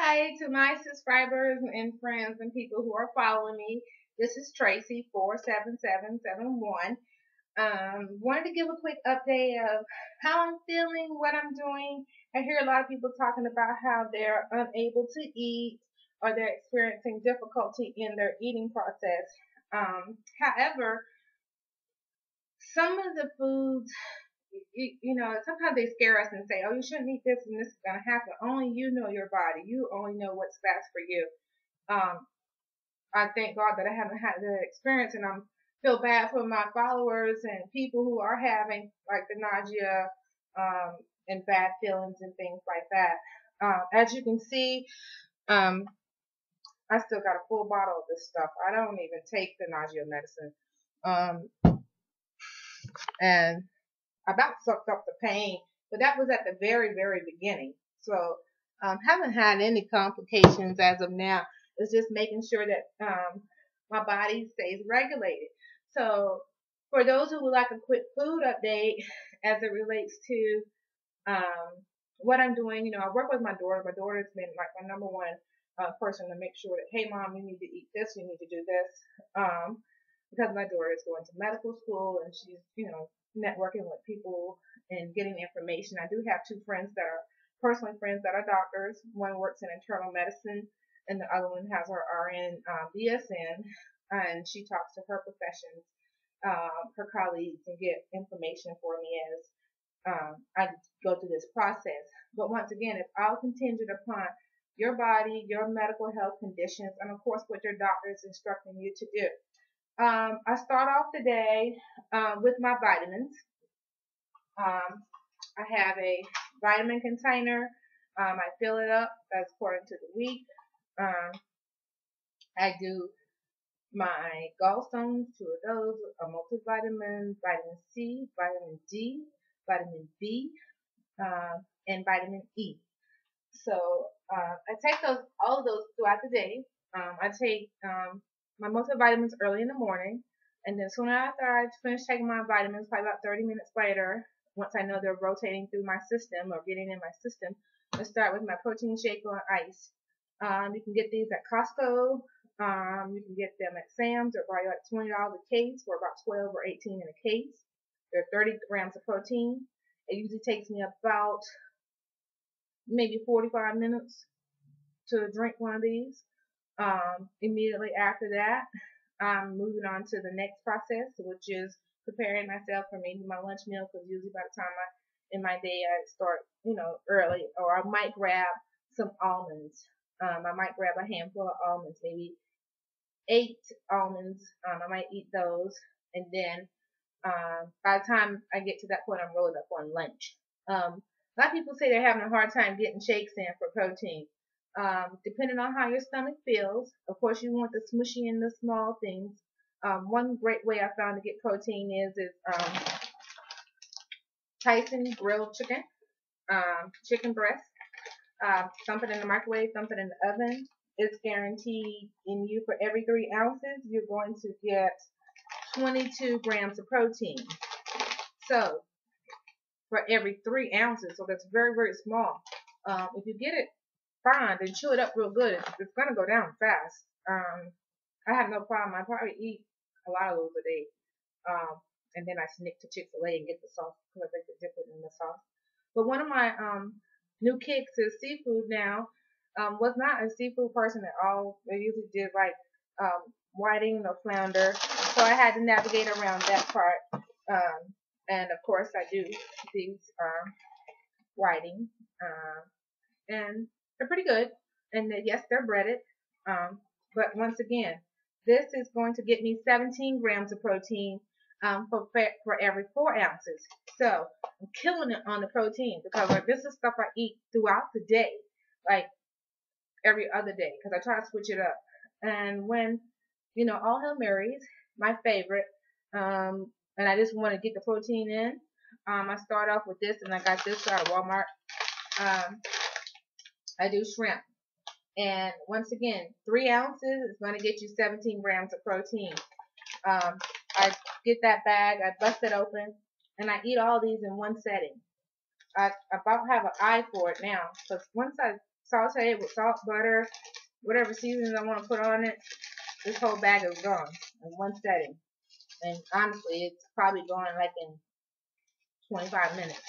Hi to my subscribers and friends and people who are following me. This is Tracy 47771. Wanted to give a quick update of how I'm feeling, what I'm doing. I hear a lot of people talking about how they're unable to eat or they're experiencing difficulty in their eating process. However, some of the foods, sometimes they scare us and say, oh, you shouldn't eat this and this is going to happen. Only you know your body. You only know what's best for you. I thank God that I haven't had the experience, and I feel bad for my followers and people who are having like the nausea and bad feelings and things like that. As you can see, I still got a full bottle of this stuff. I don't even take the nausea medicine. And I about sucked up the pain, but that was at the very, very beginning. So haven't had any complications as of now. It's just making sure that my body stays regulated. So for those who would like a quick food update as it relates to what I'm doing, I work with my daughter. My daughter's been like my number one person to make sure that, hey, mom, you need to eat this, you need to do this. Because my daughter is going to medical school and she's, networking with people and getting information. I do have two friends that are personally friends that are doctors. One works in internal medicine and the other one has her RN BSN, and she talks to her professions, her colleagues, and get information for me as I go through this process. But once again, it's all contingent upon your body, your medical health conditions, and of course what your doctor is instructing you to do. I start off the day with my vitamins. I have a vitamin container. I fill it up as according to the week. I do my gallstones, two of those, a multivitamin, vitamin C, vitamin D, vitamin B, and vitamin E. So I take all of those throughout the day. I take my multivitamins early in the morning, and then soon after I finish taking my vitamins, probably about 30 minutes later, once I know they're rotating through my system or getting in my system, I start with my protein shake on ice. You can get these at Costco. You can get them at Sam's. They're probably like $20 a case, for about 12 or 18 in a case. They're 30 grams of protein. It usually takes me about maybe 45 minutes to drink one of these. Immediately after that, I'm moving on to the next process, which is preparing myself for maybe my lunch meal, because usually by the time in my day I start, early, or I might grab some almonds. I might grab a handful of almonds, maybe 8 almonds. I might eat those, and then by the time I get to that point, I'm rolling up on lunch. A lot of people say they're having a hard time getting shakes in for protein. Depending on how your stomach feels, of course, you want the smushy and the small things. One great way I found to get protein is Tyson grilled chicken, chicken breast. Dump it in the microwave, dump it in the oven. It's guaranteed in you for every 3 ounces, you're going to get 22 grams of protein. So, for every 3 ounces, so that's very, very small. If you get it fine and chew it up real good, it's going to go down fast. I have no problem. I probably eat a lot of those a day. And then I sneak to Chick-fil-A and get the sauce because I like to dip it in the sauce. But one of my new kicks is seafood now. Was not a seafood person at all. I usually did like whiting or flounder. So I had to navigate around that part. And of course I do these whiting. And they're pretty good. And yes, they're breaded. But once again, this is going to get me 17 grams of protein for every 4 ounces. So I'm killing it on the protein, because this is stuff I eat throughout the day, like every other day, because I try to switch it up. And when, all Hail Marys, my favorite, and I just want to get the protein in, I start off with this, and I got this out of Walmart. I do shrimp. And once again, 3 ounces is going to get you 17 grams of protein. I get that bag, I bust it open, and I eat all these in one setting. I about have an eye for it now, because once I saute it with salt, butter, whatever seasonings I want to put on it. This whole bag is gone in one setting. And honestly, it's probably going like in 25 minutes.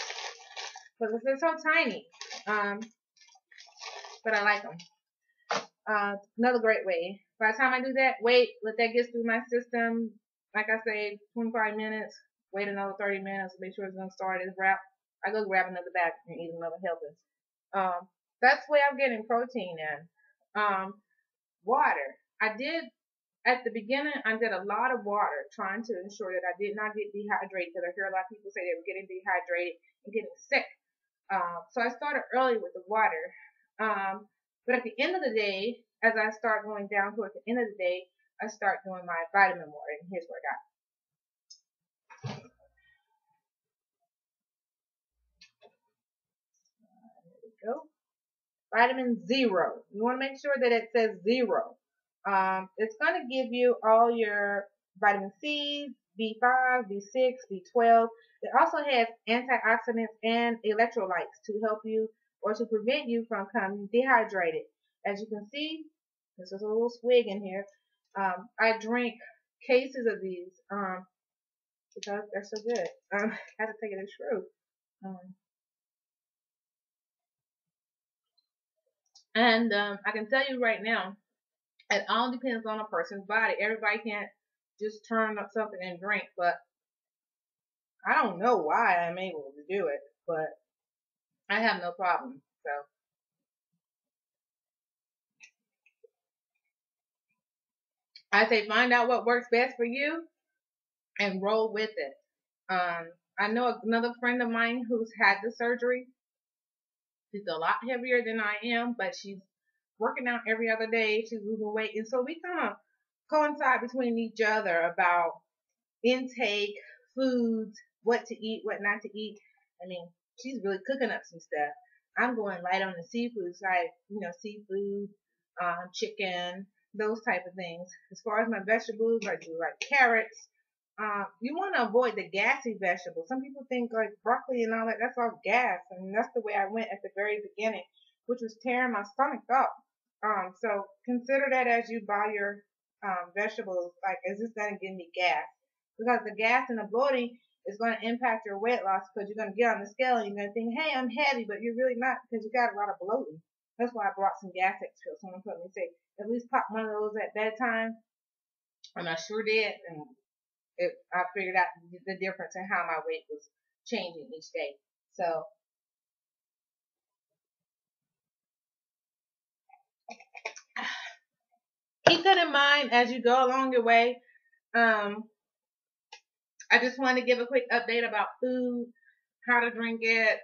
Because they're so tiny. But I like them. Another great way. By the time I do that, wait, let that get through my system. Like I say, 25 minutes. Wait another 30 minutes. Make sure it's going to start its wrap. I go grab another bag and eat another helping. That's the way I'm getting protein in. Water. At the beginning, I did a lot of water trying to ensure that I did not get dehydrated, because I hear a lot of people say they were getting dehydrated and getting sick. So I started early with the water. But at the end of the day, as I start going down towards the end of the day, I start doing my vitamin water. And here's what I got. There we go. Vitamin 0. You want to make sure that it says 0. It's going to give you all your vitamin C, B5, B6, B12. It also has antioxidants and electrolytes to help you or to prevent you from becoming dehydrated. As you can see, this is a little swig in here. I drink cases of these because they're so good. I had to take it as true. I can tell you right now, it all depends on a person's body. Everybody can't just turn up something and drink, but I don't know why I'm able to do it, but I have no problem. So I say find out what works best for you and roll with it. I know another friend of mine who's had the surgery. She's a lot heavier than I am, but she's working out every other day. She's losing weight, and so we kind of coincide between each other about intake, foods, what to eat, what not to eat. I mean, she's really cooking up some stuff. I'm going light on the seafood side, seafood, chicken, those type of things. As far as my vegetables, I do like carrots. You want to avoid the gassy vegetables. Some people think like broccoli and all that, that's all gas. And that's the way I went at the very beginning, which was tearing my stomach up. So consider that as you buy your vegetables. Like, is this going to give me gas? Because the gas and the bloating is going to impact your weight loss, because you're going to get on the scale and you're going to think, hey, I'm heavy, but you're really not, because you got a lot of bloating. That's why I brought some Gastric Sleeve. Someone told me, say, at least pop one of those at bedtime. And I sure did. And I figured out the difference in how my weight was changing each day. So keep that in mind as you go along your way. I just want to give a quick update about food, how to drink it,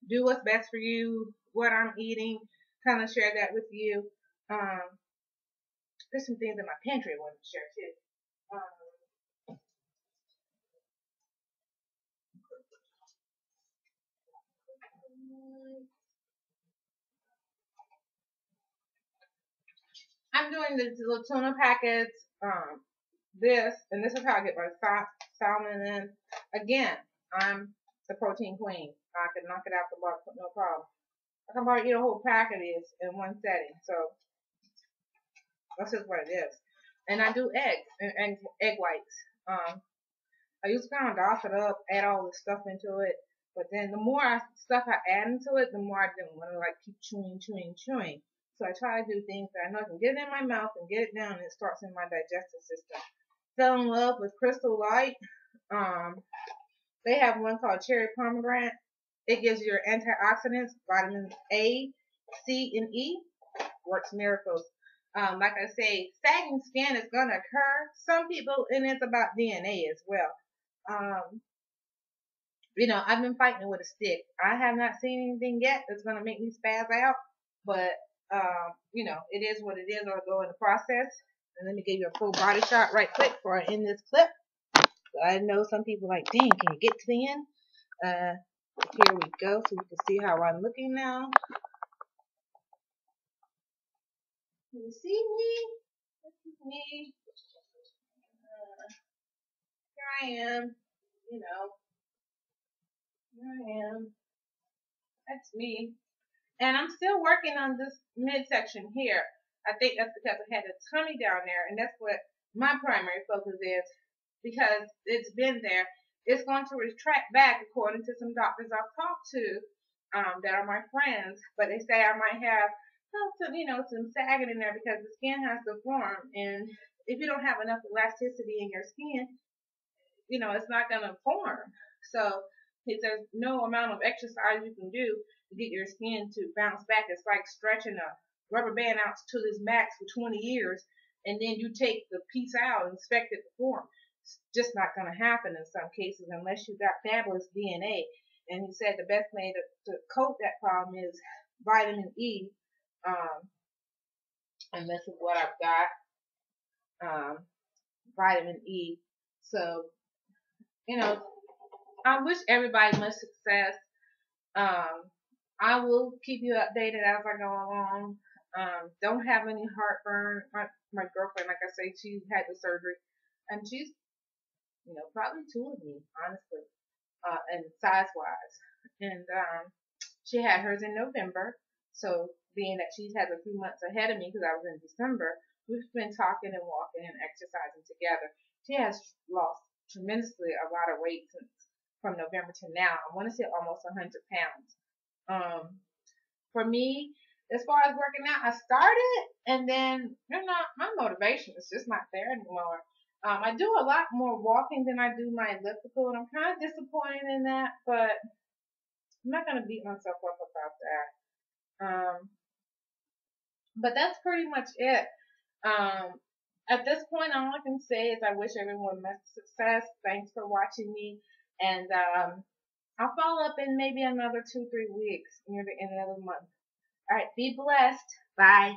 do what's best for you, what I'm eating, kind of share that with you. There's some things in my pantry I wanted to share too. I'm doing these little tuna packets. This is how I get my salmon in. Again, I'm the protein queen. I can knock it out the box with no problem. I can probably eat a whole pack of these in one setting. So that's just what it is. And I do eggs and egg whites. I used to kind of doss it up, add all this stuff into it. But then the more stuff I add into it, the more I didn't want to like keep chewing. So I try to do things that I know I can get it in my mouth and get it down, and it starts in my digestive system. Fell in love with Crystal Light. They have one called Cherry Pomegranate. It gives you your antioxidants, vitamins A, C, and E. Works miracles. Like I say, sagging skin is going to occur. Some people, and it's about DNA as well. I've been fighting with a stick. I have not seen anything yet that's going to make me spaz out, but, it is what it is. I'll go in the process. And let me give you a full body shot right quick before I end this clip. So I know some people like, dang, can you get to the end? Here we go, so you can see how I'm looking now. Can you see me? This is me. Here I am. Here I am. That's me. And I'm still working on this midsection here. I think that's because I had a tummy down there, and that's what my primary focus is because it's been there. It's going to retract back according to some doctors I've talked to that are my friends, but they say I might have some sagging in there because the skin has to form, and if you don't have enough elasticity in your skin, it's not going to form. So if there's no amount of exercise you can do to get your skin to bounce back, it's like stretching a rubber band out to this max for 20 years, and then you take the piece out and expect it to form. It's just not going to happen in some cases unless you got fabulous DNA. And he said the best way to coat that problem is vitamin E. And this is what I've got, vitamin E. So, I wish everybody much success. I will keep you updated as I go along. Don't have any heartburn. My girlfriend, like I say, she had the surgery, and she's, probably two of me, honestly, and size-wise. And she had hers in November, so being that she's had a few months ahead of me because I was in December, we've been talking and walking and exercising together. She has lost tremendously a lot of weight since from November to now. I want to say almost 100 pounds. For me, as far as working out, I started and then my motivation is just not there anymore. I do a lot more walking than I do my elliptical, and I'm kind of disappointed in that, but I'm not going to beat myself up about that. But that's pretty much it. At this point, all I can say is I wish everyone much success. Thanks for watching me, and I'll follow up in maybe another 2-3 weeks near the end of the month. All right, be blessed. Bye.